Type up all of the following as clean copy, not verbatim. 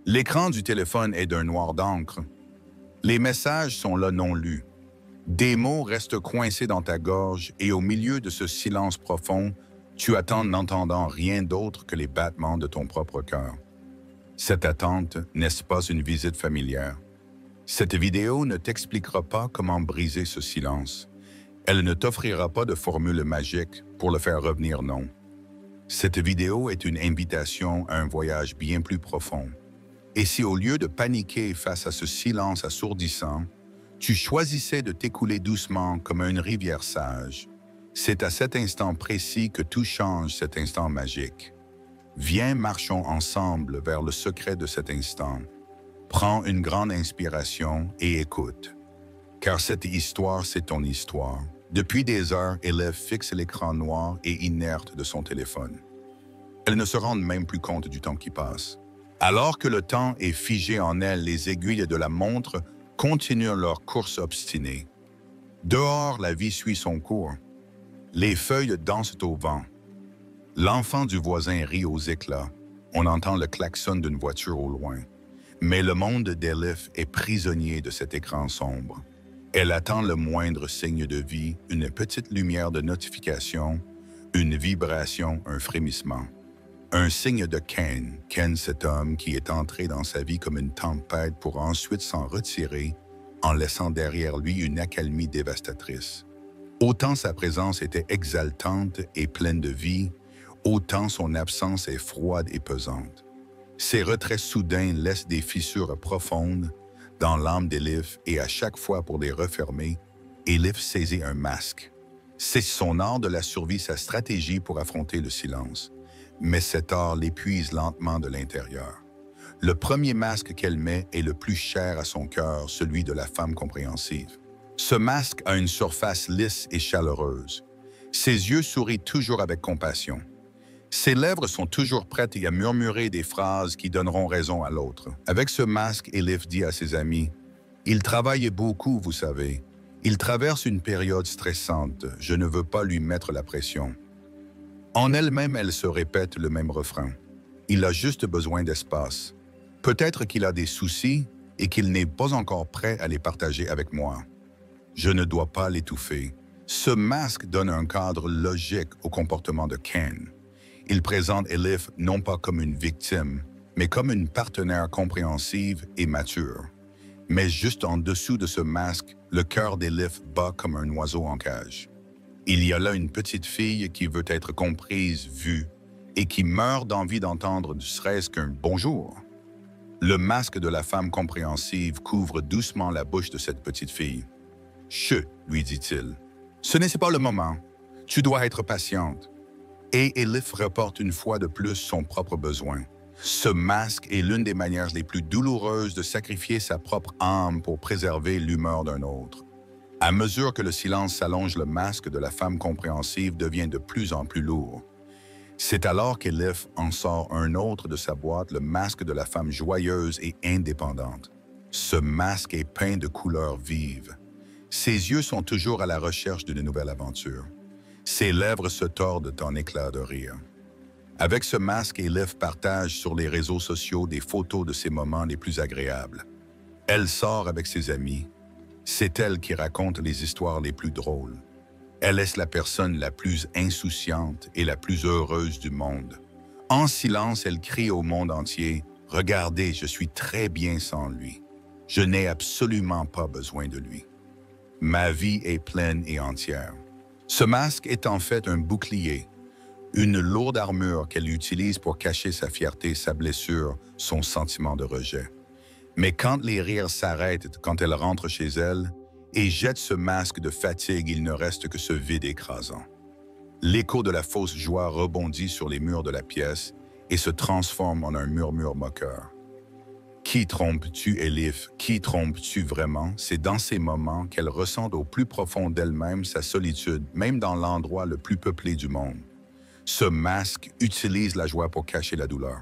L'écran du téléphone est d'un noir d'encre. Les messages sont là non lus. Des mots restent coincés dans ta gorge et au milieu de ce silence profond, tu attends n'entendant rien d'autre que les battements de ton propre cœur. Cette attente, n'est-ce pas une visite familière? Cette vidéo ne t'expliquera pas comment briser ce silence. Elle ne t'offrira pas de formule magique pour le faire revenir, non. Cette vidéo est une invitation à un voyage bien plus profond. Et si au lieu de paniquer face à ce silence assourdissant, tu choisissais de t'écouler doucement comme une rivière sage, c'est à cet instant précis que tout change, cet instant magique. Viens, marchons ensemble vers le secret de cet instant. Prends une grande inspiration et écoute. Car cette histoire, c'est ton histoire. Depuis des heures, Elif fixe l'écran noir et inerte de son téléphone. Elle ne se rend même plus compte du temps qui passe. Alors que le temps est figé en elle, les aiguilles de la montre continuent leur course obstinée. Dehors, la vie suit son cours. Les feuilles dansent au vent. L'enfant du voisin rit aux éclats. On entend le klaxon d'une voiture au loin. Mais le monde d'Elif est prisonnier de cet écran sombre. Elle attend le moindre signe de vie, une petite lumière de notification, une vibration, un frémissement. Un signe de Ken, cet homme qui est entré dans sa vie comme une tempête pour ensuite s'en retirer en laissant derrière lui une accalmie dévastatrice. Autant sa présence était exaltante et pleine de vie, autant son absence est froide et pesante. Ses retraits soudains laissent des fissures profondes dans l'âme d'Elif et à chaque fois pour les refermer, Elif saisit un masque. C'est son art de la survie, sa stratégie pour affronter le silence. Mais cet art l'épuise lentement de l'intérieur. Le premier masque qu'elle met est le plus cher à son cœur, celui de la femme compréhensive. Ce masque a une surface lisse et chaleureuse. Ses yeux sourient toujours avec compassion. Ses lèvres sont toujours prêtes à murmurer des phrases qui donneront raison à l'autre. Avec ce masque, Elif dit à ses amis, « Il travaille beaucoup, vous savez. Il traverse une période stressante. Je ne veux pas lui mettre la pression. » En elle-même, elle se répète le même refrain. Il a juste besoin d'espace. Peut-être qu'il a des soucis et qu'il n'est pas encore prêt à les partager avec moi. Je ne dois pas l'étouffer. Ce masque donne un cadre logique au comportement de Ken. Il présente Elif non pas comme une victime, mais comme une partenaire compréhensive et mature. Mais juste en dessous de ce masque, le cœur d'Elif bat comme un oiseau en cage. Il y a là une petite fille qui veut être comprise, vue, et qui meurt d'envie d'entendre ne serait-ce qu'un « bonjour ». Le masque de la femme compréhensive couvre doucement la bouche de cette petite fille. « Chut », lui dit-il, « ce n'est pas le moment. Tu dois être patiente. » Et Elif reporte une fois de plus son propre besoin. Ce masque est l'une des manières les plus douloureuses de sacrifier sa propre âme pour préserver l'humeur d'un autre. À mesure que le silence s'allonge, le masque de la femme compréhensive devient de plus en plus lourd. C'est alors qu'Elif en sort un autre de sa boîte, le masque de la femme joyeuse et indépendante. Ce masque est peint de couleurs vives. Ses yeux sont toujours à la recherche d'une nouvelle aventure. Ses lèvres se tordent en éclats de rire. Avec ce masque, Elif partage sur les réseaux sociaux des photos de ses moments les plus agréables. Elle sort avec ses amis. C'est elle qui raconte les histoires les plus drôles. Elle est la personne la plus insouciante et la plus heureuse du monde. En silence, elle crie au monde entier « Regardez, je suis très bien sans lui. Je n'ai absolument pas besoin de lui. Ma vie est pleine et entière. » Ce masque est en fait un bouclier, une lourde armure qu'elle utilise pour cacher sa fierté, sa blessure, son sentiment de rejet. Mais quand les rires s'arrêtent, quand elle rentre chez elle et jette ce masque de fatigue, il ne reste que ce vide écrasant. L'écho de la fausse joie rebondit sur les murs de la pièce et se transforme en un murmure moqueur. Qui trompes-tu, Elif? Qui trompes-tu vraiment? C'est dans ces moments qu'elle ressent au plus profond d'elle-même sa solitude, même dans l'endroit le plus peuplé du monde. Ce masque utilise la joie pour cacher la douleur.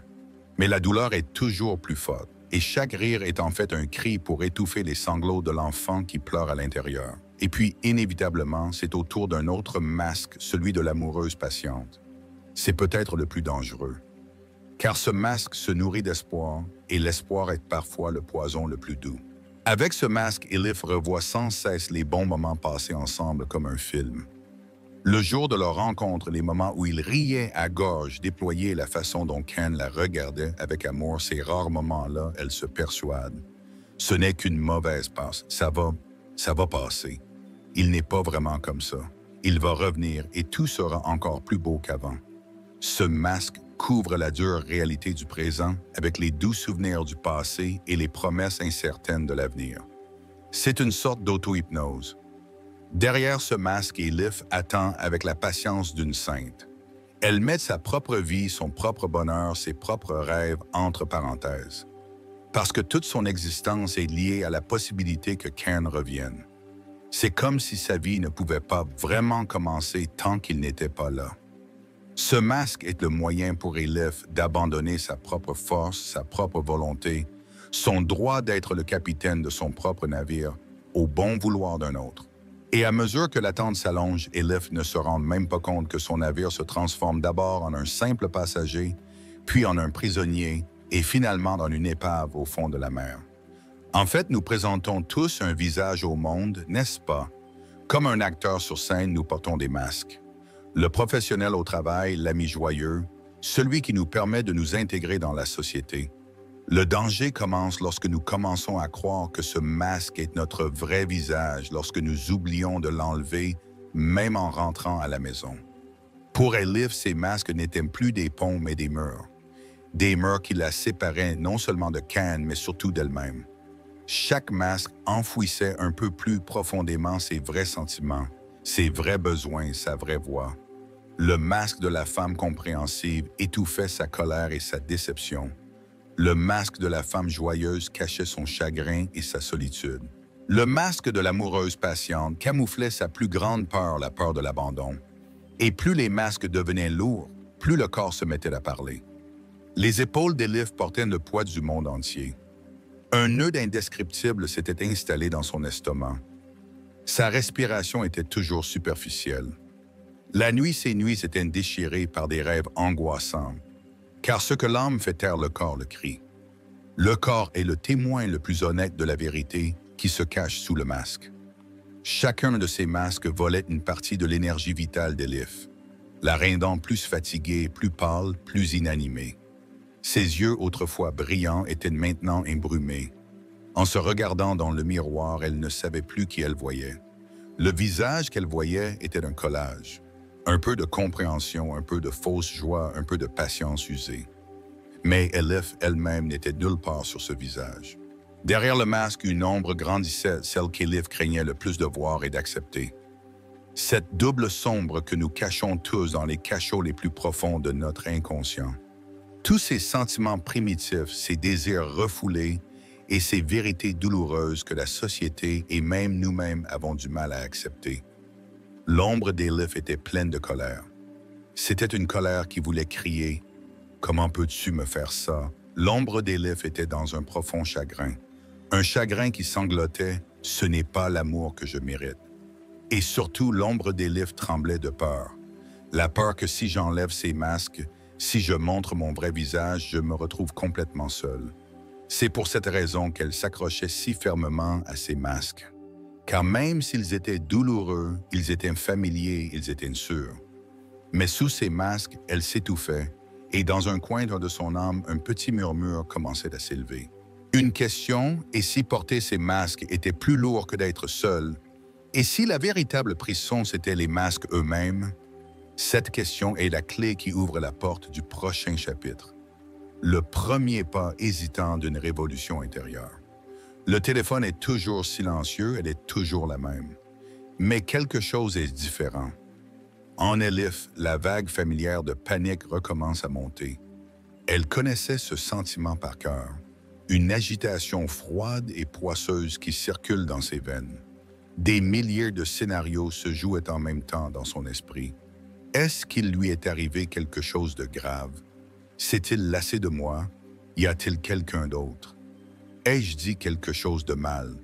Mais la douleur est toujours plus forte. Et chaque rire est en fait un cri pour étouffer les sanglots de l'enfant qui pleure à l'intérieur. Et puis, inévitablement, c'est au tour d'un autre masque, celui de l'amoureuse patiente. C'est peut-être le plus dangereux. Car ce masque se nourrit d'espoir, et l'espoir est parfois le poison le plus doux. Avec ce masque, Elif revoit sans cesse les bons moments passés ensemble comme un film. Le jour de leur rencontre, les moments où ils riaient à gorge déployés, la façon dont Ken la regardait avec amour, ces rares moments-là, elle se persuade. Ce n'est qu'une mauvaise passe. Ça va passer. Il n'est pas vraiment comme ça. Il va revenir et tout sera encore plus beau qu'avant. Ce masque couvre la dure réalité du présent avec les doux souvenirs du passé et les promesses incertaines de l'avenir. C'est une sorte d'auto-hypnose. Derrière ce masque, Elif attend avec la patience d'une sainte. Elle met sa propre vie, son propre bonheur, ses propres rêves entre parenthèses. Parce que toute son existence est liée à la possibilité que Ken revienne. C'est comme si sa vie ne pouvait pas vraiment commencer tant qu'il n'était pas là. Ce masque est le moyen pour Elif d'abandonner sa propre force, sa propre volonté, son droit d'être le capitaine de son propre navire, au bon vouloir d'un autre. Et à mesure que l'attente s'allonge, Elif ne se rend même pas compte que son navire se transforme d'abord en un simple passager, puis en un prisonnier, et finalement dans une épave au fond de la mer. En fait, nous présentons tous un visage au monde, n'est-ce pas? Comme un acteur sur scène, nous portons des masques. Le professionnel au travail, l'ami joyeux, celui qui nous permet de nous intégrer dans la société. Le danger commence lorsque nous commençons à croire que ce masque est notre vrai visage, lorsque nous oublions de l'enlever, même en rentrant à la maison. Pour Elif, ces masques n'étaient plus des ponts, mais des murs. Des murs qui la séparaient non seulement de Ken, mais surtout d'elle-même. Chaque masque enfouissait un peu plus profondément ses vrais sentiments, ses vrais besoins, sa vraie voix. Le masque de la femme compréhensive étouffait sa colère et sa déception. Le masque de la femme joyeuse cachait son chagrin et sa solitude. Le masque de l'amoureuse patiente camouflait sa plus grande peur, la peur de l'abandon. Et plus les masques devenaient lourds, plus le corps se mettait à parler. Les épaules d'Elif portaient le poids du monde entier. Un nœud indescriptible s'était installé dans son estomac. Sa respiration était toujours superficielle. La nuit, ses nuits s'étaient déchirées par des rêves angoissants, car ce que l'âme fait taire le corps le crie. Le corps est le témoin le plus honnête de la vérité qui se cache sous le masque. Chacun de ces masques volait une partie de l'énergie vitale d'Elif, la rendant plus fatiguée, plus pâle, plus inanimée. Ses yeux, autrefois brillants, étaient maintenant embrumés. En se regardant dans le miroir, elle ne savait plus qui elle voyait. Le visage qu'elle voyait était un collage. Un peu de compréhension, un peu de fausse joie, un peu de patience usée. Mais Elif elle-même n'était nulle part sur ce visage. Derrière le masque, une ombre grandissait, celle qu'Elif craignait le plus de voir et d'accepter. Cette double sombre que nous cachons tous dans les cachots les plus profonds de notre inconscient. Tous ces sentiments primitifs, ces désirs refoulés et ces vérités douloureuses que la société et même nous-mêmes avons du mal à accepter. L'ombre d'Elif était pleine de colère. C'était une colère qui voulait crier « Comment peux-tu me faire ça ?» L'ombre d'Elif était dans un profond chagrin. Un chagrin qui sanglotait « Ce n'est pas l'amour que je mérite ». Et surtout, l'ombre d'Elif tremblait de peur. La peur que si j'enlève ces masques, si je montre mon vrai visage, je me retrouve complètement seule. C'est pour cette raison qu'elle s'accrochait si fermement à ces masques. Car même s'ils étaient douloureux, ils étaient familiers, ils étaient sûrs. Mais sous ces masques, elle s'étouffait, et dans un coin de son âme, un petit murmure commençait à s'élever. Une question, et si porter ces masques était plus lourd que d'être seul, et si la véritable prison c'était les masques eux-mêmes, cette question est la clé qui ouvre la porte du prochain chapitre. Le premier pas hésitant d'une révolution intérieure. Le téléphone est toujours silencieux, elle est toujours la même. Mais quelque chose est différent. En Elif, la vague familière de panique recommence à monter. Elle connaissait ce sentiment par cœur, une agitation froide et poisseuse qui circule dans ses veines. Des milliers de scénarios se jouaient en même temps dans son esprit. Est-ce qu'il lui est arrivé quelque chose de grave? S'est-il lassé de moi? Y a-t-il quelqu'un d'autre? Ai-je dit quelque chose de mal?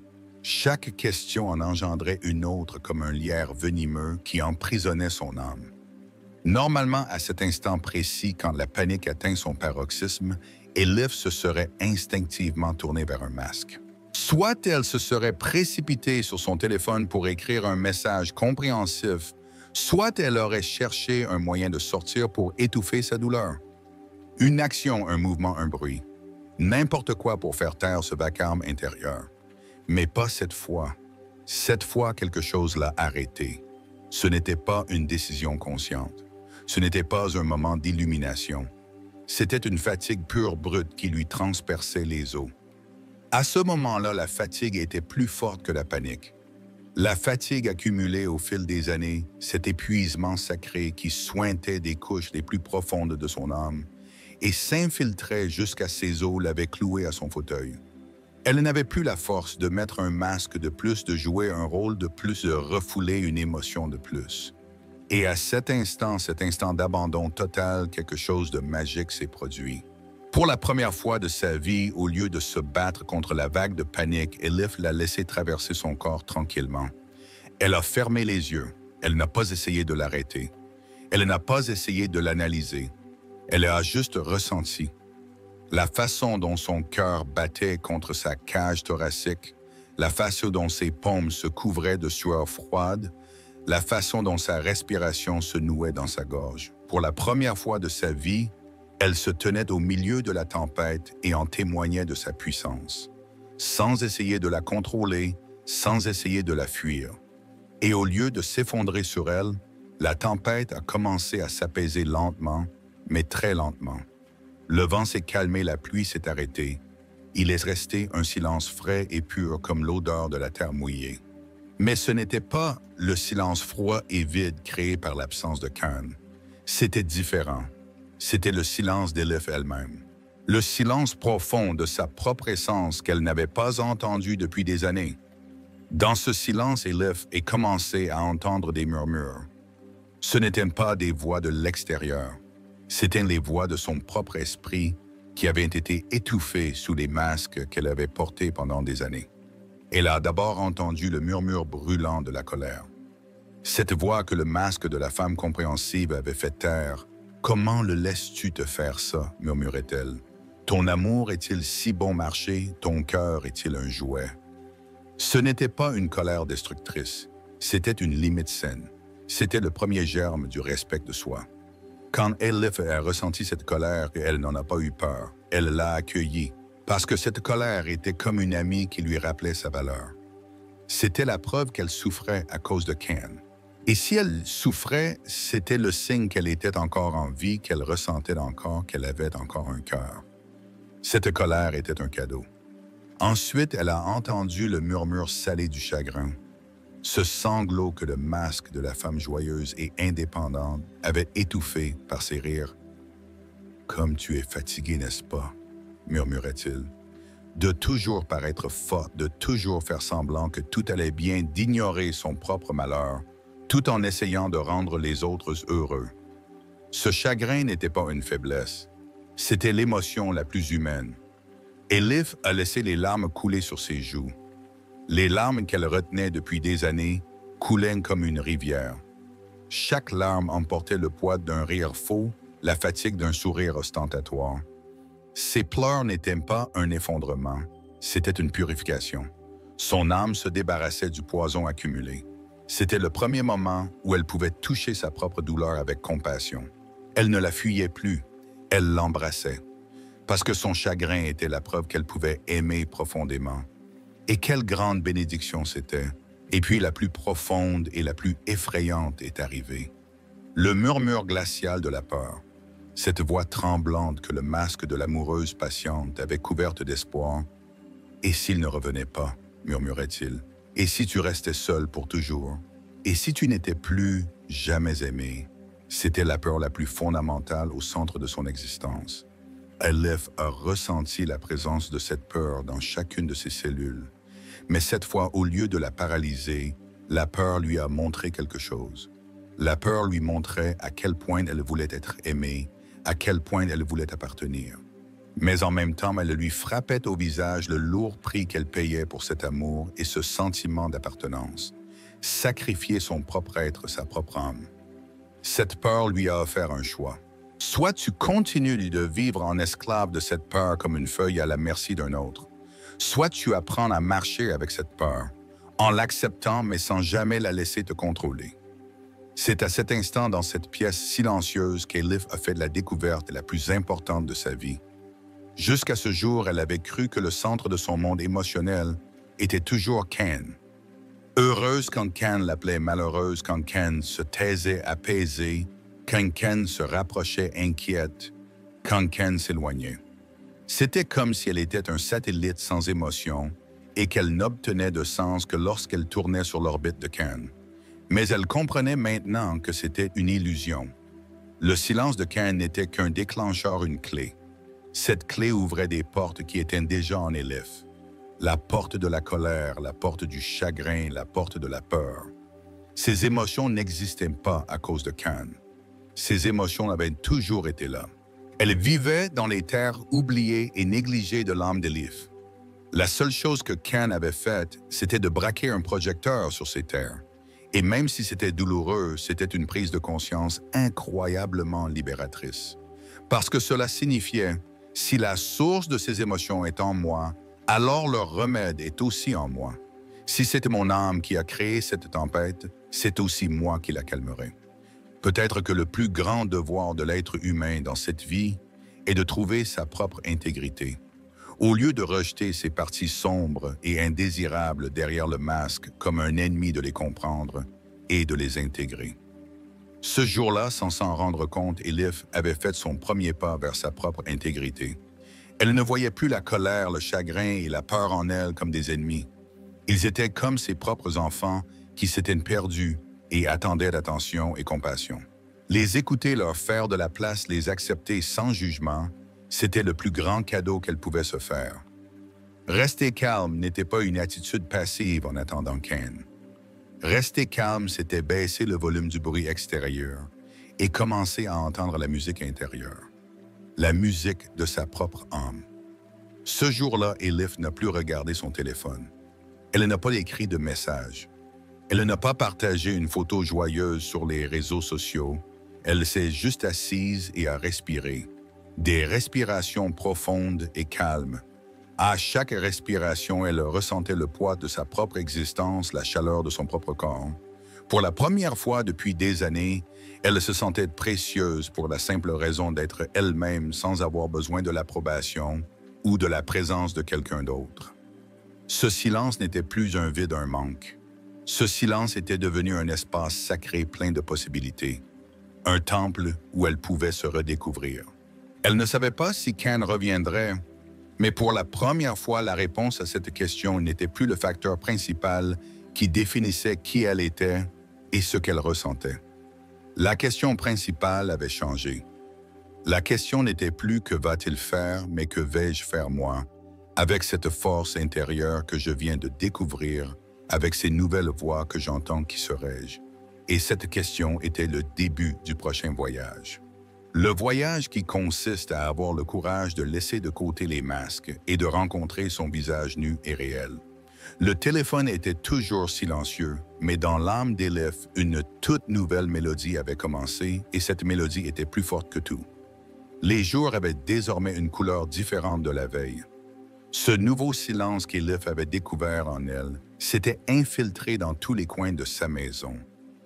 Chaque question en engendrait une autre comme un lierre venimeux qui emprisonnait son âme. Normalement, à cet instant précis, quand la panique atteint son paroxysme, Elif se serait instinctivement tournée vers un masque. Soit elle se serait précipitée sur son téléphone pour écrire un message compréhensif, soit elle aurait cherché un moyen de sortir pour étouffer sa douleur. Une action, un mouvement, un bruit. N'importe quoi pour faire taire ce vacarme intérieur. Mais pas cette fois. Cette fois, quelque chose l'a arrêté. Ce n'était pas une décision consciente. Ce n'était pas un moment d'illumination. C'était une fatigue pure brute qui lui transperçait les os. À ce moment-là, la fatigue était plus forte que la panique. La fatigue accumulée au fil des années, cet épuisement sacré qui sointait des couches les plus profondes de son âme et s'infiltrait jusqu'à ses os, l'avait cloué à son fauteuil. Elle n'avait plus la force de mettre un masque de plus, de jouer un rôle de plus, de refouler une émotion de plus. Et à cet instant d'abandon total, quelque chose de magique s'est produit. Pour la première fois de sa vie, au lieu de se battre contre la vague de panique, Elif l'a laissé traverser son corps tranquillement. Elle a fermé les yeux. Elle n'a pas essayé de l'arrêter. Elle n'a pas essayé de l'analyser. Elle a juste ressenti. La façon dont son cœur battait contre sa cage thoracique, la façon dont ses paumes se couvraient de sueur froide, la façon dont sa respiration se nouait dans sa gorge. Pour la première fois de sa vie, elle se tenait au milieu de la tempête et en témoignait de sa puissance, sans essayer de la contrôler, sans essayer de la fuir. Et au lieu de s'effondrer sur elle, la tempête a commencé à s'apaiser lentement, mais très lentement. Le vent s'est calmé, la pluie s'est arrêtée. Il est resté un silence frais et pur comme l'odeur de la terre mouillée. Mais ce n'était pas le silence froid et vide créé par l'absence de Khan. C'était différent. C'était le silence d'Elif elle-même. Le silence profond de sa propre essence qu'elle n'avait pas entendu depuis des années. Dans ce silence, Elif a commencé à entendre des murmures. Ce n'étaient pas des voix de l'extérieur. C'étaient les voix de son propre esprit qui avaient été étouffées sous les masques qu'elle avait portés pendant des années. Elle a d'abord entendu le murmure brûlant de la colère. Cette voix que le masque de la femme compréhensive avait fait taire. « Comment le laisses-tu te faire ça ?» murmurait-elle. « Ton amour est-il si bon marché? Ton cœur est-il un jouet? » Ce n'était pas une colère destructrice. C'était une limite saine. C'était le premier germe du respect de soi. Quand Elif a ressenti cette colère, elle n'en a pas eu peur. Elle l'a accueillie, parce que cette colère était comme une amie qui lui rappelait sa valeur. C'était la preuve qu'elle souffrait à cause de Khan. Et si elle souffrait, c'était le signe qu'elle était encore en vie, qu'elle ressentait encore, qu'elle avait encore un cœur. Cette colère était un cadeau. Ensuite, elle a entendu le murmure salé du chagrin. Ce sanglot que le masque de la femme joyeuse et indépendante avait étouffé par ses rires. « Comme tu es fatiguée, n'est-ce pas ?» murmurait-il. De toujours paraître forte, de toujours faire semblant que tout allait bien, d'ignorer son propre malheur, tout en essayant de rendre les autres heureux. Ce chagrin n'était pas une faiblesse, c'était l'émotion la plus humaine. Elif a laissé les larmes couler sur ses joues. Les larmes qu'elle retenait depuis des années coulaient comme une rivière. Chaque larme emportait le poids d'un rire faux, la fatigue d'un sourire ostentatoire. Ses pleurs n'étaient pas un effondrement, c'était une purification. Son âme se débarrassait du poison accumulé. C'était le premier moment où elle pouvait toucher sa propre douleur avec compassion. Elle ne la fuyait plus, elle l'embrassait, parce que son chagrin était la preuve qu'elle pouvait aimer profondément. Et quelle grande bénédiction c'était! Et puis la plus profonde et la plus effrayante est arrivée. Le murmure glacial de la peur, cette voix tremblante que le masque de l'amoureuse patiente avait couverte d'espoir. « Et s'il ne revenait pas ?» murmurait-il. « Et si tu restais seul pour toujours? Et si tu n'étais plus jamais aimé ?» C'était la peur la plus fondamentale au centre de son existence. Elif a ressenti la présence de cette peur dans chacune de ses cellules. Mais cette fois, au lieu de la paralyser, la peur lui a montré quelque chose. La peur lui montrait à quel point elle voulait être aimée, à quel point elle voulait appartenir. Mais en même temps, elle lui frappait au visage le lourd prix qu'elle payait pour cet amour et ce sentiment d'appartenance. Sacrifier son propre être, sa propre âme. Cette peur lui a offert un choix. Soit tu continues de vivre en esclave de cette peur comme une feuille à la merci d'un autre, soit tu apprends à marcher avec cette peur, en l'acceptant mais sans jamais la laisser te contrôler. C'est à cet instant dans cette pièce silencieuse qu'Elif a fait la découverte la plus importante de sa vie. Jusqu'à ce jour, elle avait cru que le centre de son monde émotionnel était toujours Ken. Heureuse quand Ken l'appelait malheureuse, quand Ken se taisait apaisé, quand Ken se rapprochait inquiète, quand Ken s'éloignait. C'était comme si elle était un satellite sans émotion et qu'elle n'obtenait de sens que lorsqu'elle tournait sur l'orbite de Ken. Mais elle comprenait maintenant que c'était une illusion. Le silence de Ken n'était qu'un déclencheur, une clé. Cette clé ouvrait des portes qui étaient déjà en Elif. La porte de la colère, la porte du chagrin, la porte de la peur. Ces émotions n'existaient pas à cause de Ken. Ces émotions avaient toujours été là. Elle vivait dans les terres oubliées et négligées de l'âme d'Elif. La seule chose que Ken avait faite, c'était de braquer un projecteur sur ces terres. Et même si c'était douloureux, c'était une prise de conscience incroyablement libératrice. Parce que cela signifiait, si la source de ces émotions est en moi, alors leur remède est aussi en moi. Si c'était mon âme qui a créé cette tempête, c'est aussi moi qui la calmerai. Peut-être que le plus grand devoir de l'être humain dans cette vie est de trouver sa propre intégrité. Au lieu de rejeter ces parties sombres et indésirables derrière le masque comme un ennemi de les comprendre et de les intégrer. Ce jour-là, sans s'en rendre compte, Elif avait fait son premier pas vers sa propre intégrité. Elle ne voyait plus la colère, le chagrin et la peur en elle comme des ennemis. Ils étaient comme ses propres enfants qui s'étaient perdus et attendaient d'attention et compassion. Les écouter leur faire de la place, les accepter sans jugement, c'était le plus grand cadeau qu'elle pouvait se faire. Rester calme n'était pas une attitude passive en attendant Ken. Rester calme, c'était baisser le volume du bruit extérieur et commencer à entendre la musique intérieure. La musique de sa propre âme. Ce jour-là, Elif n'a plus regardé son téléphone. Elle n'a pas écrit de message. Elle n'a pas partagé une photo joyeuse sur les réseaux sociaux. Elle s'est juste assise et a respiré. Des respirations profondes et calmes. À chaque respiration, elle ressentait le poids de sa propre existence, la chaleur de son propre corps. Pour la première fois depuis des années, elle se sentait précieuse pour la simple raison d'être elle-même sans avoir besoin de l'approbation ou de la présence de quelqu'un d'autre. Ce silence n'était plus un vide, un manque. Ce silence était devenu un espace sacré plein de possibilités. Un temple où elle pouvait se redécouvrir. Elle ne savait pas si Ken reviendrait, mais pour la première fois, la réponse à cette question n'était plus le facteur principal qui définissait qui elle était et ce qu'elle ressentait. La question principale avait changé. La question n'était plus que va-t-il faire, mais que vais-je faire moi, avec cette force intérieure que je viens de découvrir, avec ces nouvelles voix que j'entends, qui serais-je? Et cette question était le début du prochain voyage. Le voyage qui consiste à avoir le courage de laisser de côté les masques et de rencontrer son visage nu et réel. Le téléphone était toujours silencieux, mais dans l'âme d'Elif, une toute nouvelle mélodie avait commencé et cette mélodie était plus forte que tout. Les jours avaient désormais une couleur différente de la veille. Ce nouveau silence qu'Elif avait découvert en elle s'était infiltré dans tous les coins de sa maison.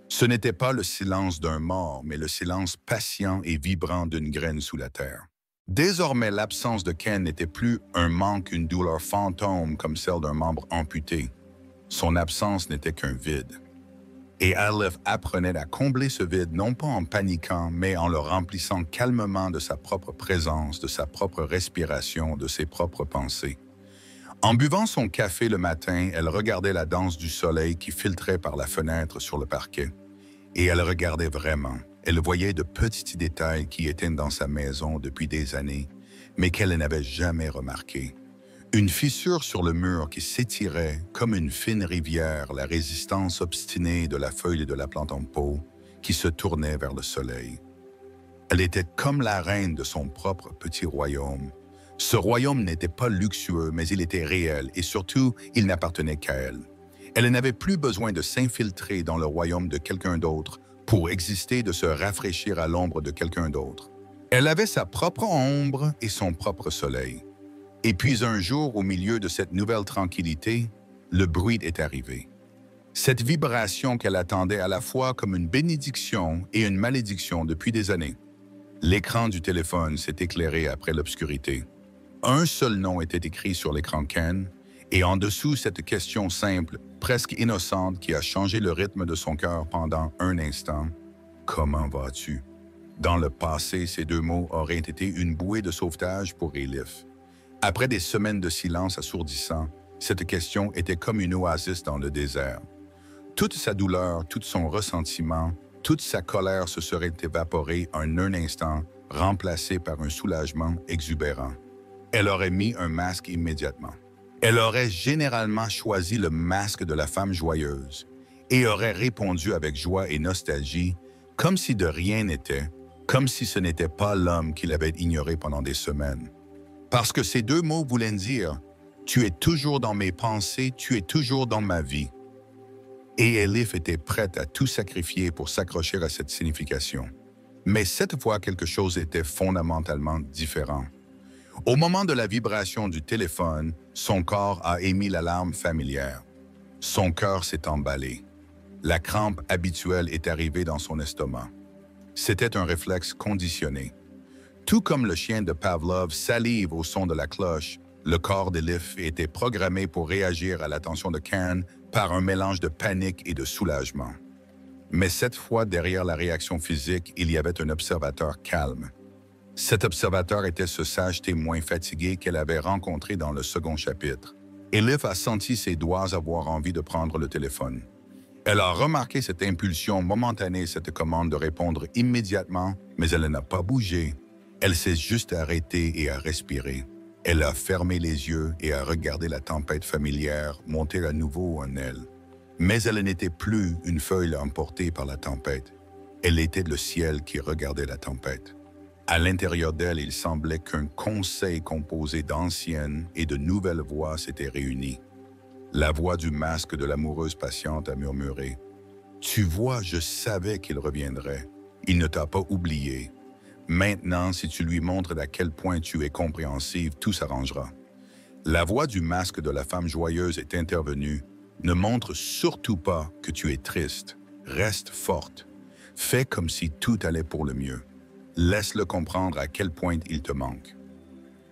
Ce n'était pas le silence d'un mort, mais le silence patient et vibrant d'une graine sous la terre. Désormais, l'absence de Ken n'était plus un manque, une douleur fantôme comme celle d'un membre amputé. Son absence n'était qu'un vide. Et Elif apprenait à combler ce vide non pas en paniquant, mais en le remplissant calmement de sa propre présence, de sa propre respiration, de ses propres pensées. En buvant son café le matin, elle regardait la danse du soleil qui filtrait par la fenêtre sur le parquet. Et elle regardait vraiment. Elle voyait de petits détails qui étaient dans sa maison depuis des années, mais qu'elle n'avait jamais remarqués. Une fissure sur le mur qui s'étirait comme une fine rivière, la résistance obstinée de la feuille et de la plante en pot qui se tournait vers le soleil. Elle était comme la reine de son propre petit royaume. Ce royaume n'était pas luxueux, mais il était réel et surtout, il n'appartenait qu'à elle. Elle n'avait plus besoin de s'infiltrer dans le royaume de quelqu'un d'autre pour exister de se rafraîchir à l'ombre de quelqu'un d'autre. Elle avait sa propre ombre et son propre soleil. Et puis un jour, au milieu de cette nouvelle tranquillité, le bruit est arrivé. Cette vibration qu'elle attendait à la fois comme une bénédiction et une malédiction depuis des années. L'écran du téléphone s'est éclairé après l'obscurité. Un seul nom était écrit sur l'écran Ken, et en dessous cette question simple, presque innocente, qui a changé le rythme de son cœur pendant un instant. Comment vas-tu? Dans le passé, ces deux mots auraient été une bouée de sauvetage pour Elif. Après des semaines de silence assourdissant, cette question était comme une oasis dans le désert. Toute sa douleur, tout son ressentiment, toute sa colère se seraient évaporées en un instant, remplacées par un soulagement exubérant. Elle aurait mis un masque immédiatement. Elle aurait généralement choisi le masque de la femme joyeuse et aurait répondu avec joie et nostalgie, comme si de rien n'était, comme si ce n'était pas l'homme qu'il avait ignoré pendant des semaines. Parce que ces deux mots voulaient dire « Tu es toujours dans mes pensées, tu es toujours dans ma vie ». Et Elif était prête à tout sacrifier pour s'accrocher à cette signification. Mais cette fois, quelque chose était fondamentalement différent. Au moment de la vibration du téléphone, son corps a émis l'alarme familière. Son cœur s'est emballé. La crampe habituelle est arrivée dans son estomac. C'était un réflexe conditionné. Tout comme le chien de Pavlov salive au son de la cloche, le corps d'Elif était programmé pour réagir à l'attention de Ken par un mélange de panique et de soulagement. Mais cette fois, derrière la réaction physique, il y avait un observateur calme. Cet observateur était ce sage témoin fatigué qu'elle avait rencontré dans le second chapitre. Elif a senti ses doigts avoir envie de prendre le téléphone. Elle a remarqué cette impulsion momentanée, cette commande de répondre immédiatement, mais elle n'a pas bougé. Elle s'est juste arrêtée et a respiré. Elle a fermé les yeux et a regardé la tempête familière monter à nouveau en elle. Mais elle n'était plus une feuille emportée par la tempête. Elle était le ciel qui regardait la tempête. À l'intérieur d'elle, il semblait qu'un conseil composé d'anciennes et de nouvelles voix s'était réuni. La voix du masque de l'amoureuse patiente a murmuré « Tu vois, je savais qu'il reviendrait. Il ne t'a pas oublié. Maintenant, si tu lui montres à quel point tu es compréhensive, tout s'arrangera. » La voix du masque de la femme joyeuse est intervenue. « Ne montre surtout pas que tu es triste. Reste forte. Fais comme si tout allait pour le mieux. Laisse-le comprendre à quel point il te manque. »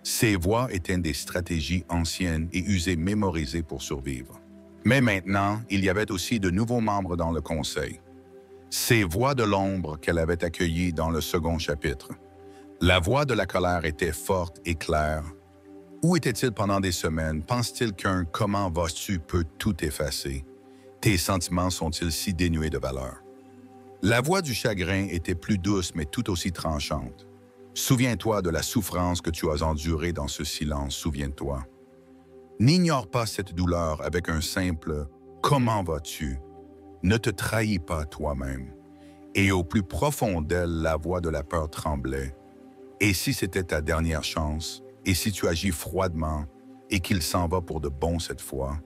Ces voix étaient des stratégies anciennes et usées mémorisées pour survivre. Mais maintenant, il y avait aussi de nouveaux membres dans le conseil. Ces voix de l'ombre qu'elle avait accueillies dans le second chapitre. La voix de la colère était forte et claire. Où était-il pendant des semaines? Pense-t-il qu'un « comment vas-tu » peut tout effacer? Tes sentiments sont-ils si dénués de valeur? La voix du chagrin était plus douce mais tout aussi tranchante. Souviens-toi de la souffrance que tu as endurée dans ce silence, souviens-toi. N'ignore pas cette douleur avec un simple « comment vas-tu » Ne te trahis pas toi-même. Et au plus profond d'elle, la voix de la peur tremblait. Et si c'était ta dernière chance? Et si tu agis froidement et qu'il s'en va pour de bon cette fois?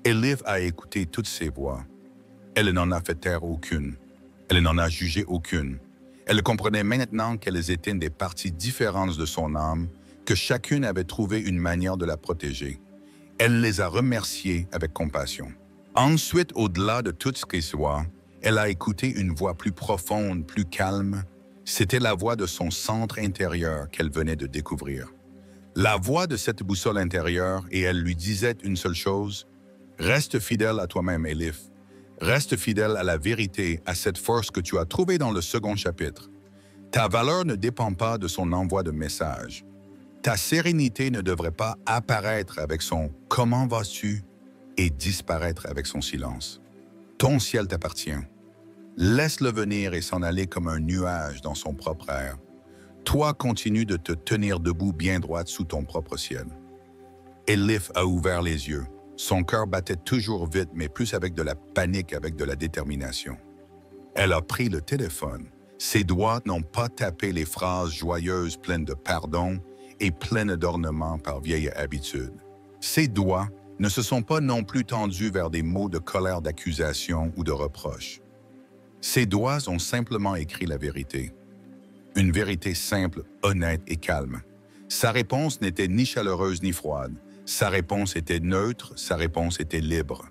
Elif a écouté toutes ces voix. Elle n'en a fait taire aucune. Elle n'en a jugé aucune. Elle comprenait maintenant qu'elles étaient des parties différentes de son âme, que chacune avait trouvé une manière de la protéger. Elle les a remerciées avec compassion. Ensuite, au-delà de tout ce qui soit, elle a écouté une voix plus profonde, plus calme. C'était la voix de son centre intérieur qu'elle venait de découvrir. La voix de cette boussole intérieure, et elle lui disait une seule chose, « Reste fidèle à toi-même, Elif. Reste fidèle à la vérité, à cette force que tu as trouvée dans le second chapitre. Ta valeur ne dépend pas de son envoi de message. Ta sérénité ne devrait pas apparaître avec son « comment vas-tu » et disparaître avec son silence. Ton ciel t'appartient. Laisse-le venir et s'en aller comme un nuage dans son propre air. Toi, continue de te tenir debout bien droite sous ton propre ciel. Elif a ouvert les yeux. Son cœur battait toujours vite, mais plus avec de la panique, avec de la détermination. Elle a pris le téléphone. Ses doigts n'ont pas tapé les phrases joyeuses pleines de pardon et pleines d'ornements par vieille habitude. Ses doigts ne se sont pas non plus tendus vers des mots de colère, d'accusation ou de reproche. Ses doigts ont simplement écrit la vérité. Une vérité simple, honnête et calme. Sa réponse n'était ni chaleureuse ni froide. Sa réponse était neutre, sa réponse était libre.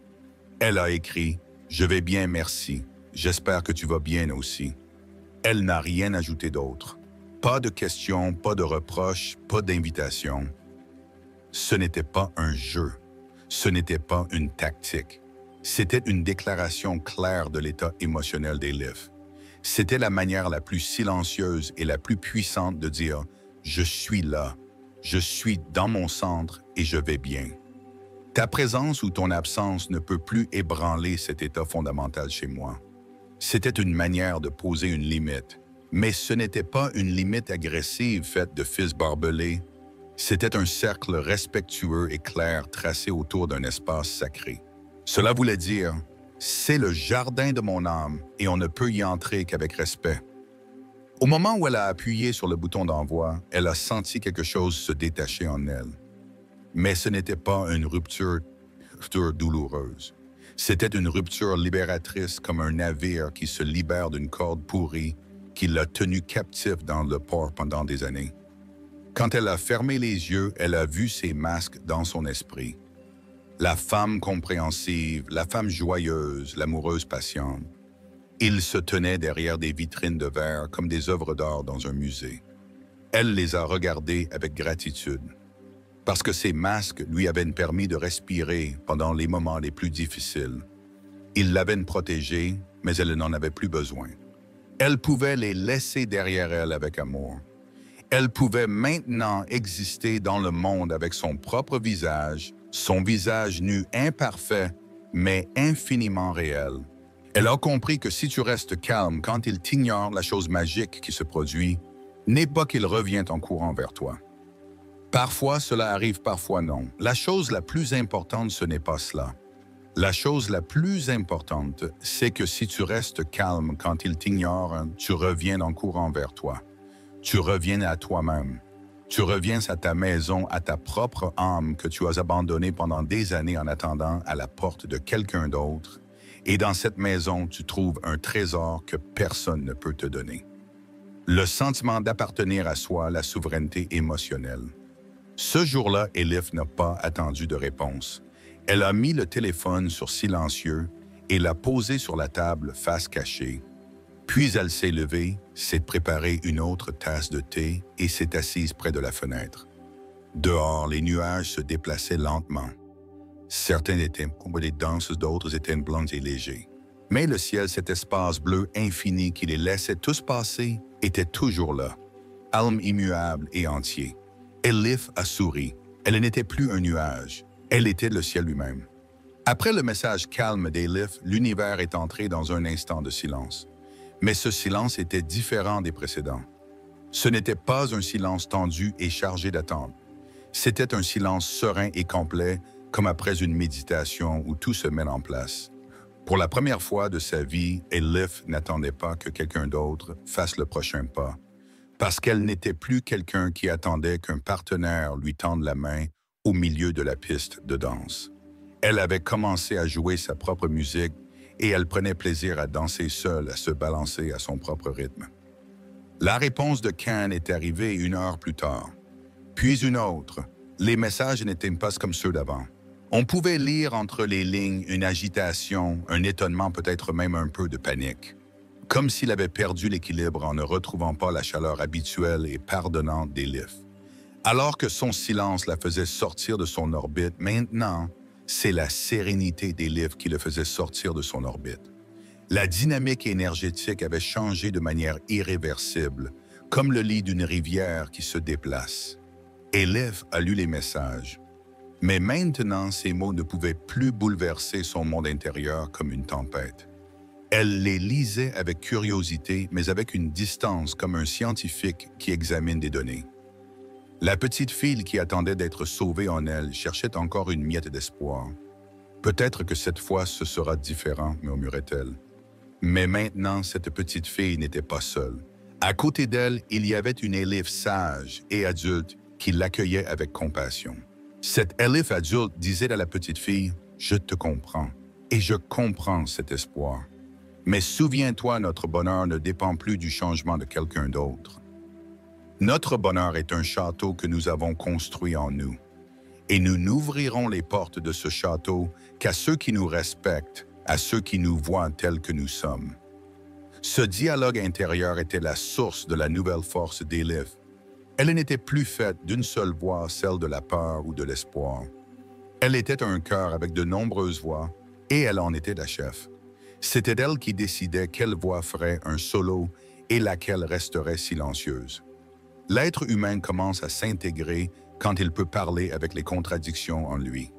Elle a écrit « Je vais bien, merci. J'espère que tu vas bien aussi. » Elle n'a rien ajouté d'autre. Pas de questions, pas de reproches, pas d'invitation. Ce n'était pas un jeu. Ce n'était pas une tactique. C'était une déclaration claire de l'état émotionnel d'Elif. C'était la manière la plus silencieuse et la plus puissante de dire « Je suis là, je suis dans mon centre et je vais bien ». Ta présence ou ton absence ne peut plus ébranler cet état fondamental chez moi. C'était une manière de poser une limite, mais ce n'était pas une limite agressive faite de fils barbelés. C'était un cercle respectueux et clair tracé autour d'un espace sacré. Cela voulait dire « C'est le jardin de mon âme et on ne peut y entrer qu'avec respect ». Au moment où elle a appuyé sur le bouton d'envoi, elle a senti quelque chose se détacher en elle. Mais ce n'était pas une rupture douloureuse. C'était une rupture libératrice comme un navire qui se libère d'une corde pourrie qui l'a tenu captif dans le port pendant des années. Quand elle a fermé les yeux, elle a vu ces masques dans son esprit. La femme compréhensive, la femme joyeuse, l'amoureuse patiente. Ils se tenaient derrière des vitrines de verre comme des œuvres d'art dans un musée. Elle les a regardés avec gratitude, parce que ces masques lui avaient permis de respirer pendant les moments les plus difficiles. Ils l'avaient protégée, mais elle n'en avait plus besoin. Elle pouvait les laisser derrière elle avec amour. Elle pouvait maintenant exister dans le monde avec son propre visage, son visage nu imparfait, mais infiniment réel. Elle a compris que si tu restes calme quand il t'ignore, la chose magique qui se produit n'est pas qu'il revient en courant vers toi. Parfois, cela arrive, parfois non. La chose la plus importante, ce n'est pas cela. La chose la plus importante, c'est que si tu restes calme quand il t'ignore, tu reviens en courant vers toi. Tu reviens à toi-même. Tu reviens à ta maison, à ta propre âme que tu as abandonnée pendant des années en attendant à la porte de quelqu'un d'autre. Et dans cette maison, tu trouves un trésor que personne ne peut te donner. Le sentiment d'appartenir à soi, la souveraineté émotionnelle. Ce jour-là, Elif n'a pas attendu de réponse. Elle a mis le téléphone sur silencieux et l'a posé sur la table face cachée. Puis elle s'est levée, s'est préparée une autre tasse de thé et s'est assise près de la fenêtre. Dehors, les nuages se déplaçaient lentement. Certains étaient comme des danses, d'autres étaient blancs et légers. Mais le ciel, cet espace bleu infini qui les laissait tous passer, était toujours là, calme, immuable et entier. Elif a souri. Elle n'était plus un nuage. Elle était le ciel lui-même. Après le message calme d'Elif, l'univers est entré dans un instant de silence. Mais ce silence était différent des précédents. Ce n'était pas un silence tendu et chargé d'attente. C'était un silence serein et complet, comme après une méditation où tout se met en place. Pour la première fois de sa vie, Elif n'attendait pas que quelqu'un d'autre fasse le prochain pas, parce qu'elle n'était plus quelqu'un qui attendait qu'un partenaire lui tende la main au milieu de la piste de danse. Elle avait commencé à jouer sa propre musique et elle prenait plaisir à danser seule, à se balancer à son propre rythme. La réponse de Can est arrivée 1 heure plus tard, puis une autre. Les messages n'étaient pas comme ceux d'avant. On pouvait lire entre les lignes une agitation, un étonnement, peut-être même un peu de panique. Comme s'il avait perdu l'équilibre en ne retrouvant pas la chaleur habituelle et pardonnante d'Elif. Alors que son silence la faisait sortir de son orbite, maintenant, c'est la sérénité d'Elif qui le faisait sortir de son orbite. La dynamique énergétique avait changé de manière irréversible, comme le lit d'une rivière qui se déplace. Elif a lu les messages, mais maintenant ces mots ne pouvaient plus bouleverser son monde intérieur comme une tempête. Elle les lisait avec curiosité, mais avec une distance comme un scientifique qui examine des données. La petite fille qui attendait d'être sauvée en elle cherchait encore une miette d'espoir. Peut-être que cette fois ce sera différent, murmurait-elle. Mais maintenant, cette petite fille n'était pas seule. À côté d'elle, il y avait une Elif sage et adulte qui l'accueillait avec compassion. Cette Elif adulte disait à la petite fille « Je te comprends et je comprends cet espoir. Mais souviens-toi, notre bonheur ne dépend plus du changement de quelqu'un d'autre. Notre bonheur est un château que nous avons construit en nous. Et nous n'ouvrirons les portes de ce château qu'à ceux qui nous respectent, à ceux qui nous voient tels que nous sommes. Ce dialogue intérieur était la source de la nouvelle force d'Elif. Elle n'était plus faite d'une seule voix, celle de la peur ou de l'espoir. Elle était un cœur avec de nombreuses voix, et elle en était la chef. C'était elle qui décidait quelle voix ferait un solo et laquelle resterait silencieuse. L'être humain commence à s'intégrer quand il peut parler avec les contradictions en lui.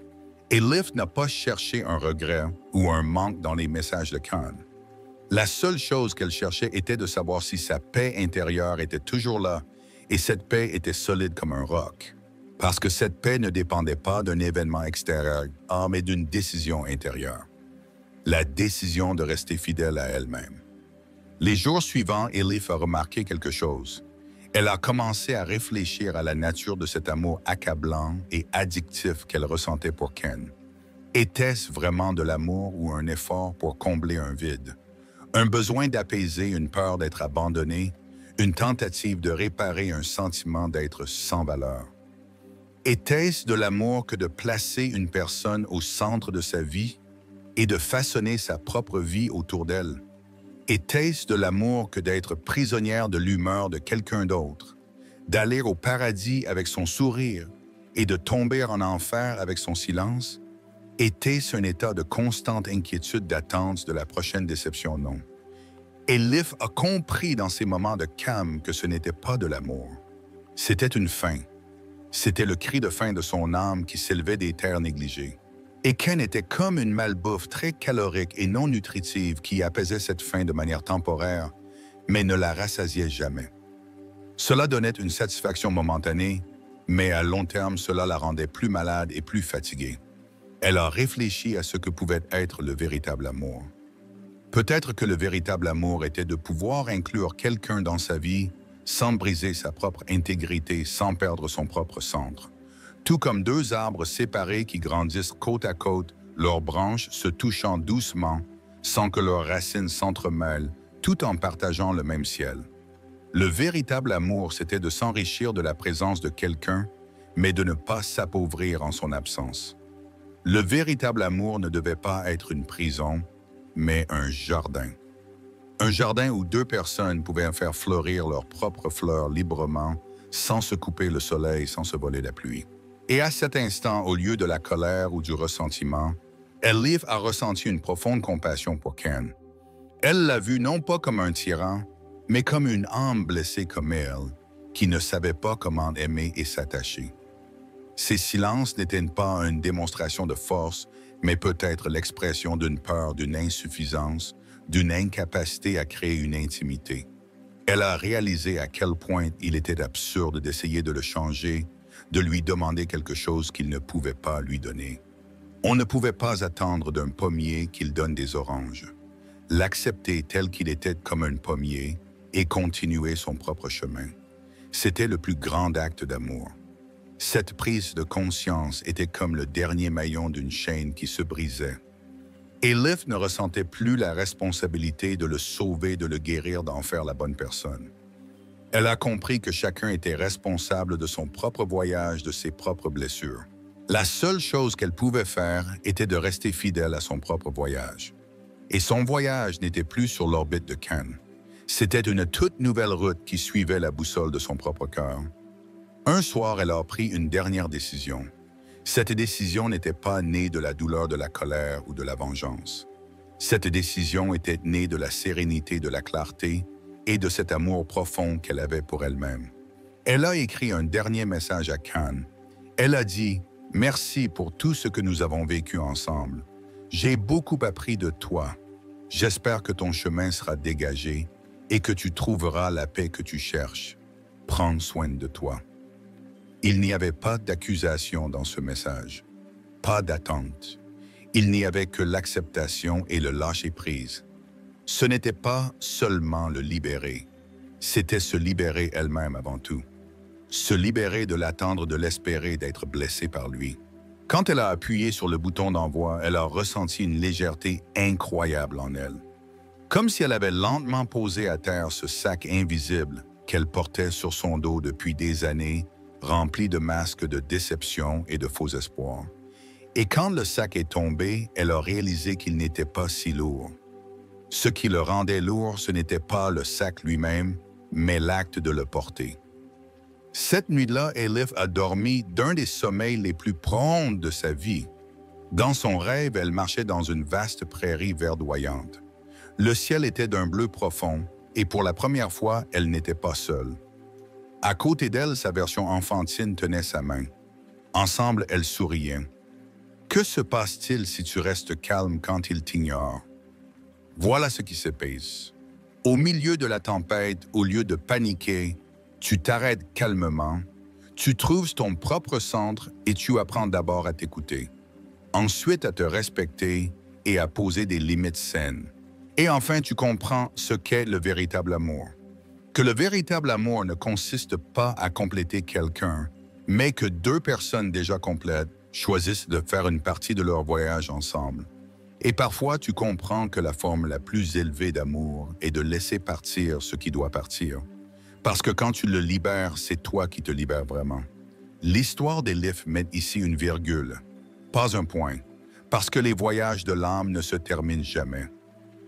Elif n'a pas cherché un regret ou un manque dans les messages de Khan. La seule chose qu'elle cherchait était de savoir si sa paix intérieure était toujours là, et cette paix était solide comme un roc. Parce que cette paix ne dépendait pas d'un événement extérieur, mais d'une décision intérieure. La décision de rester fidèle à elle-même. Les jours suivants, Elif a remarqué quelque chose. Elle a commencé à réfléchir à la nature de cet amour accablant et addictif qu'elle ressentait pour Ken. Était-ce vraiment de l'amour ou un effort pour combler un vide? Un besoin d'apaiser une peur d'être abandonné, une tentative de réparer un sentiment d'être sans valeur. Était-ce de l'amour que de placer une personne au centre de sa vie et de façonner sa propre vie autour d'elle? Était-ce de l'amour que d'être prisonnière de l'humeur de quelqu'un d'autre, d'aller au paradis avec son sourire et de tomber en enfer avec son silence? Était-ce un état de constante inquiétude d'attente de la prochaine déception? Non. Elif a compris dans ces moments de calme que ce n'était pas de l'amour. C'était une faim. C'était le cri de faim de son âme qui s'élevait des terres négligées. Et Ken était comme une malbouffe très calorique et non nutritive qui apaisait cette faim de manière temporaire, mais ne la rassasiait jamais. Cela donnait une satisfaction momentanée, mais à long terme, cela la rendait plus malade et plus fatiguée. Elle a réfléchi à ce que pouvait être le véritable amour. Peut-être que le véritable amour était de pouvoir inclure quelqu'un dans sa vie sans briser sa propre intégrité, sans perdre son propre centre. Tout comme deux arbres séparés qui grandissent côte à côte, leurs branches se touchant doucement, sans que leurs racines s'entremêlent, tout en partageant le même ciel. Le véritable amour, c'était de s'enrichir de la présence de quelqu'un, mais de ne pas s'appauvrir en son absence. Le véritable amour ne devait pas être une prison, mais un jardin. Un jardin où deux personnes pouvaient faire fleurir leurs propres fleurs librement, sans se couper le soleil, sans se voler la pluie. Et à cet instant, au lieu de la colère ou du ressentiment, Elif a ressenti une profonde compassion pour Ken. Elle l'a vu non pas comme un tyran, mais comme une âme blessée comme elle, qui ne savait pas comment aimer et s'attacher. Ces silences n'étaient pas une démonstration de force, mais peut-être l'expression d'une peur, d'une insuffisance, d'une incapacité à créer une intimité. Elle a réalisé à quel point il était absurde d'essayer de le changer, de lui demander quelque chose qu'il ne pouvait pas lui donner. On ne pouvait pas attendre d'un pommier qu'il donne des oranges. L'accepter tel qu'il était comme un pommier et continuer son propre chemin. C'était le plus grand acte d'amour. Cette prise de conscience était comme le dernier maillon d'une chaîne qui se brisait. Elif ne ressentait plus la responsabilité de le sauver, de le guérir, d'en faire la bonne personne. Elle a compris que chacun était responsable de son propre voyage, de ses propres blessures. La seule chose qu'elle pouvait faire était de rester fidèle à son propre voyage. Et son voyage n'était plus sur l'orbite de Ken. C'était une toute nouvelle route qui suivait la boussole de son propre cœur. Un soir, elle a pris une dernière décision. Cette décision n'était pas née de la douleur de la colère ou de la vengeance. Cette décision était née de la sérénité, de la clarté et de cet amour profond qu'elle avait pour elle-même. Elle a écrit un dernier message à Khan. Elle a dit « Merci pour tout ce que nous avons vécu ensemble. J'ai beaucoup appris de toi. J'espère que ton chemin sera dégagé et que tu trouveras la paix que tu cherches. Prends soin de toi. » Il n'y avait pas d'accusation dans ce message, pas d'attente. Il n'y avait que l'acceptation et le lâcher-prise. Ce n'était pas seulement le libérer, c'était se libérer elle-même avant tout. Se libérer de l'attendre, de l'espérer, d'être blessée par lui. Quand elle a appuyé sur le bouton d'envoi, elle a ressenti une légèreté incroyable en elle. Comme si elle avait lentement posé à terre ce sac invisible qu'elle portait sur son dos depuis des années, rempli de masques de déception et de faux espoirs. Et quand le sac est tombé, elle a réalisé qu'il n'était pas si lourd. Ce qui le rendait lourd, ce n'était pas le sac lui-même, mais l'acte de le porter. Cette nuit-là, Elif a dormi d'un des sommeils les plus profonds de sa vie. Dans son rêve, elle marchait dans une vaste prairie verdoyante. Le ciel était d'un bleu profond, et pour la première fois, elle n'était pas seule. À côté d'elle, sa version enfantine tenait sa main. Ensemble, elles souriaient. Que se passe-t-il si tu restes calme quand il t'ignore? Voilà ce qui se passe. Au milieu de la tempête, au lieu de paniquer, tu t'arrêtes calmement, tu trouves ton propre centre et tu apprends d'abord à t'écouter. Ensuite à te respecter et à poser des limites saines. Et enfin, tu comprends ce qu'est le véritable amour. Que le véritable amour ne consiste pas à compléter quelqu'un, mais que deux personnes déjà complètes choisissent de faire une partie de leur voyage ensemble. Et parfois, tu comprends que la forme la plus élevée d'amour est de laisser partir ce qui doit partir. Parce que quand tu le libères, c'est toi qui te libères vraiment. L'histoire d'Elif met ici une virgule, pas un point, parce que les voyages de l'âme ne se terminent jamais.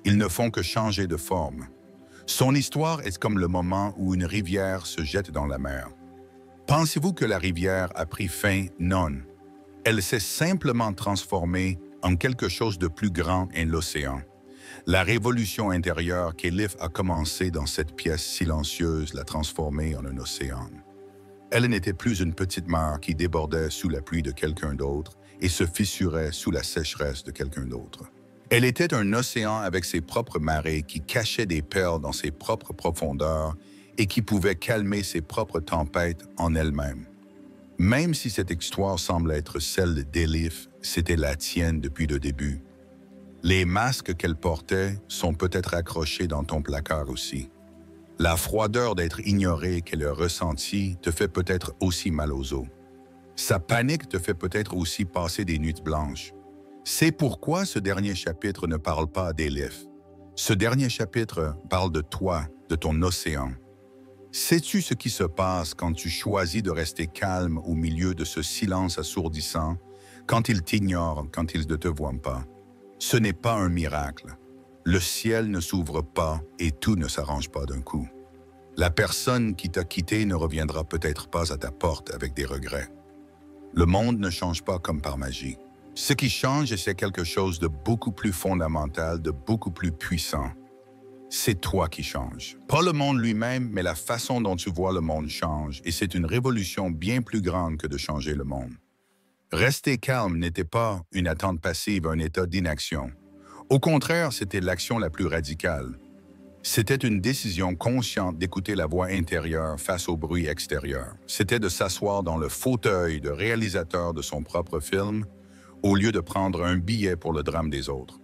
Ils ne font que changer de forme. Son histoire est comme le moment où une rivière se jette dans la mer. Pensez-vous que la rivière a pris fin? Non. Elle s'est simplement transformée en quelque chose de plus grand en l'océan. La révolution intérieure qu'Elif a commencé dans cette pièce silencieuse l'a transformée en un océan. Elle n'était plus une petite mare qui débordait sous la pluie de quelqu'un d'autre et se fissurait sous la sécheresse de quelqu'un d'autre. Elle était un océan avec ses propres marées qui cachaient des perles dans ses propres profondeurs et qui pouvait calmer ses propres tempêtes en elle-même. Même si cette histoire semble être celle d'Elif, c'était la tienne depuis le début. Les masques qu'elle portait sont peut-être accrochés dans ton placard aussi. La froideur d'être ignorée qu'elle a ressentie te fait peut-être aussi mal aux os. Sa panique te fait peut-être aussi passer des nuits blanches. C'est pourquoi ce dernier chapitre ne parle pas d'Elif. Ce dernier chapitre parle de toi, de ton océan. Sais-tu ce qui se passe quand tu choisis de rester calme au milieu de ce silence assourdissant, quand il t'ignore, quand il ne te voit pas? Ce n'est pas un miracle. Le ciel ne s'ouvre pas et tout ne s'arrange pas d'un coup. La personne qui t'a quitté ne reviendra peut-être pas à ta porte avec des regrets. Le monde ne change pas comme par magie. Ce qui change, c'est quelque chose de beaucoup plus fondamental, de beaucoup plus puissant. C'est toi qui changes. Pas le monde lui-même, mais la façon dont tu vois le monde change, et c'est une révolution bien plus grande que de changer le monde. Rester calme n'était pas une attente passive, un état d'inaction. Au contraire, c'était l'action la plus radicale. C'était une décision consciente d'écouter la voix intérieure face au bruit extérieur. C'était de s'asseoir dans le fauteuil de réalisateur de son propre film, au lieu de prendre un billet pour le drame des autres.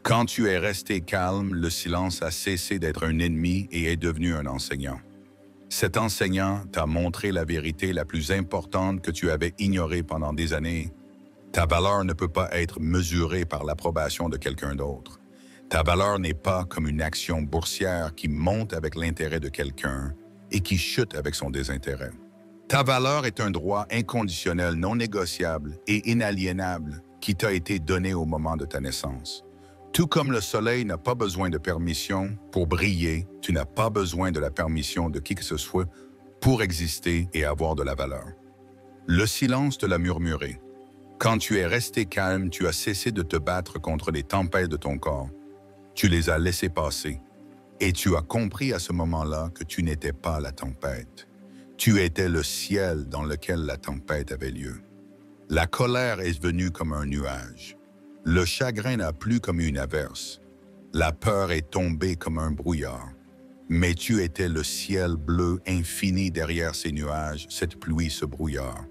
Quand tu es resté calme, le silence a cessé d'être un ennemi et est devenu un enseignant. Cet enseignant t'a montré la vérité la plus importante que tu avais ignorée pendant des années. Ta valeur ne peut pas être mesurée par l'approbation de quelqu'un d'autre. Ta valeur n'est pas comme une action boursière qui monte avec l'intérêt de quelqu'un et qui chute avec son désintérêt. Ta valeur est un droit inconditionnel, non négociable et inaliénable qui t'a été donné au moment de ta naissance. Tout comme le soleil n'a pas besoin de permission pour briller, tu n'as pas besoin de la permission de qui que ce soit pour exister et avoir de la valeur. Le silence te l'a murmuré. Quand tu es resté calme, tu as cessé de te battre contre les tempêtes de ton corps. Tu les as laissées passer. Et tu as compris à ce moment-là que tu n'étais pas la tempête. Tu étais le ciel dans lequel la tempête avait lieu. La colère est venue comme un nuage. Le chagrin n'a plus comme une averse. La peur est tombée comme un brouillard. Mais tu étais le ciel bleu infini derrière ces nuages, cette pluie, ce brouillard.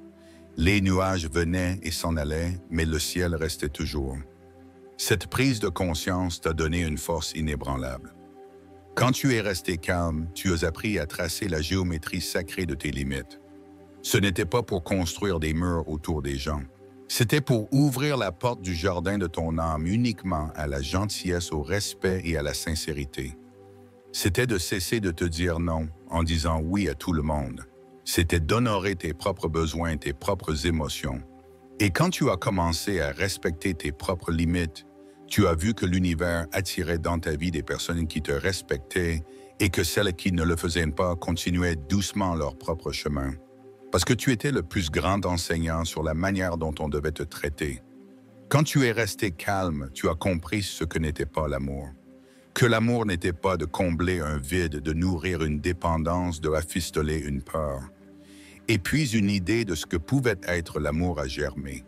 Les nuages venaient et s'en allaient, mais le ciel restait toujours. Cette prise de conscience t'a donné une force inébranlable. Quand tu es resté calme, tu as appris à tracer la géométrie sacrée de tes limites. Ce n'était pas pour construire des murs autour des gens. C'était pour ouvrir la porte du jardin de ton âme uniquement à la gentillesse, au respect et à la sincérité. C'était de cesser de te dire non en disant oui à tout le monde. C'était d'honorer tes propres besoins, tes propres émotions. Et quand tu as commencé à respecter tes propres limites, tu as vu que l'univers attirait dans ta vie des personnes qui te respectaient et que celles qui ne le faisaient pas continuaient doucement leur propre chemin. Parce que tu étais le plus grand enseignant sur la manière dont on devait te traiter. Quand tu es resté calme, tu as compris ce que n'était pas l'amour. Que l'amour n'était pas de combler un vide, de nourrir une dépendance, de rafistoler une peur. Et puis une idée de ce que pouvait être l'amour a germé.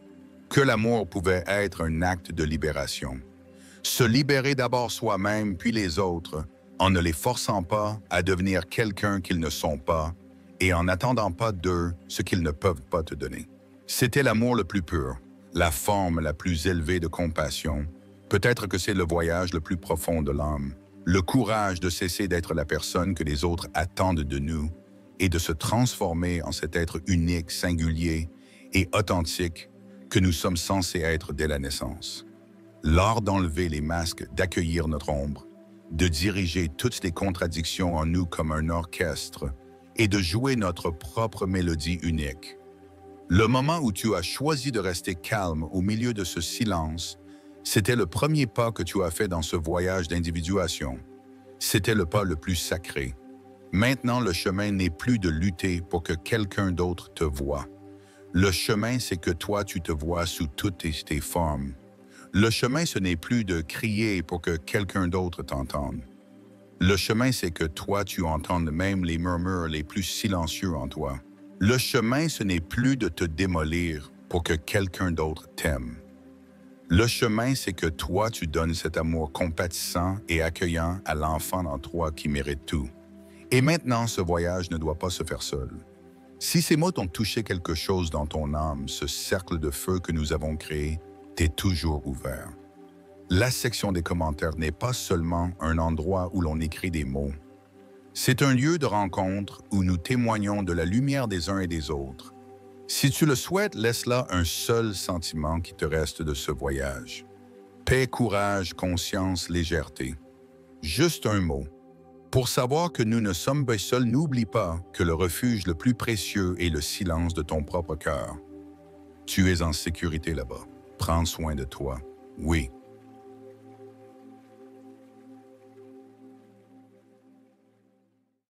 Que l'amour pouvait être un acte de libération. Se libérer d'abord soi-même, puis les autres, en ne les forçant pas à devenir quelqu'un qu'ils ne sont pas et en n'attendant pas d'eux ce qu'ils ne peuvent pas te donner. C'était l'amour le plus pur, la forme la plus élevée de compassion. Peut-être que c'est le voyage le plus profond de l'âme, le courage de cesser d'être la personne que les autres attendent de nous et de se transformer en cet être unique, singulier et authentique que nous sommes censés être dès la naissance. L'art d'enlever les masques, d'accueillir notre ombre, de diriger toutes les contradictions en nous comme un orchestre et de jouer notre propre mélodie unique. Le moment où tu as choisi de rester calme au milieu de ce silence, c'était le premier pas que tu as fait dans ce voyage d'individuation. C'était le pas le plus sacré. Maintenant, le chemin n'est plus de lutter pour que quelqu'un d'autre te voie. Le chemin, c'est que toi, tu te vois sous toutes tes formes. Le chemin, ce n'est plus de crier pour que quelqu'un d'autre t'entende. Le chemin, c'est que toi, tu entendes même les murmures les plus silencieux en toi. Le chemin, ce n'est plus de te démolir pour que quelqu'un d'autre t'aime. Le chemin, c'est que toi, tu donnes cet amour compatissant et accueillant à l'enfant en toi qui mérite tout. Et maintenant, ce voyage ne doit pas se faire seul. Si ces mots t'ont touché quelque chose dans ton âme, ce cercle de feu que nous avons créé t'est toujours ouvert. La section des commentaires n'est pas seulement un endroit où l'on écrit des mots. C'est un lieu de rencontre où nous témoignons de la lumière des uns et des autres. Si tu le souhaites, laisse là un seul sentiment qui te reste de ce voyage. Paix, courage, conscience, légèreté. Juste un mot. Pour savoir que nous ne sommes pas seuls, n'oublie pas que le refuge le plus précieux est le silence de ton propre cœur. Tu es en sécurité là-bas. Prends soin de toi. Oui.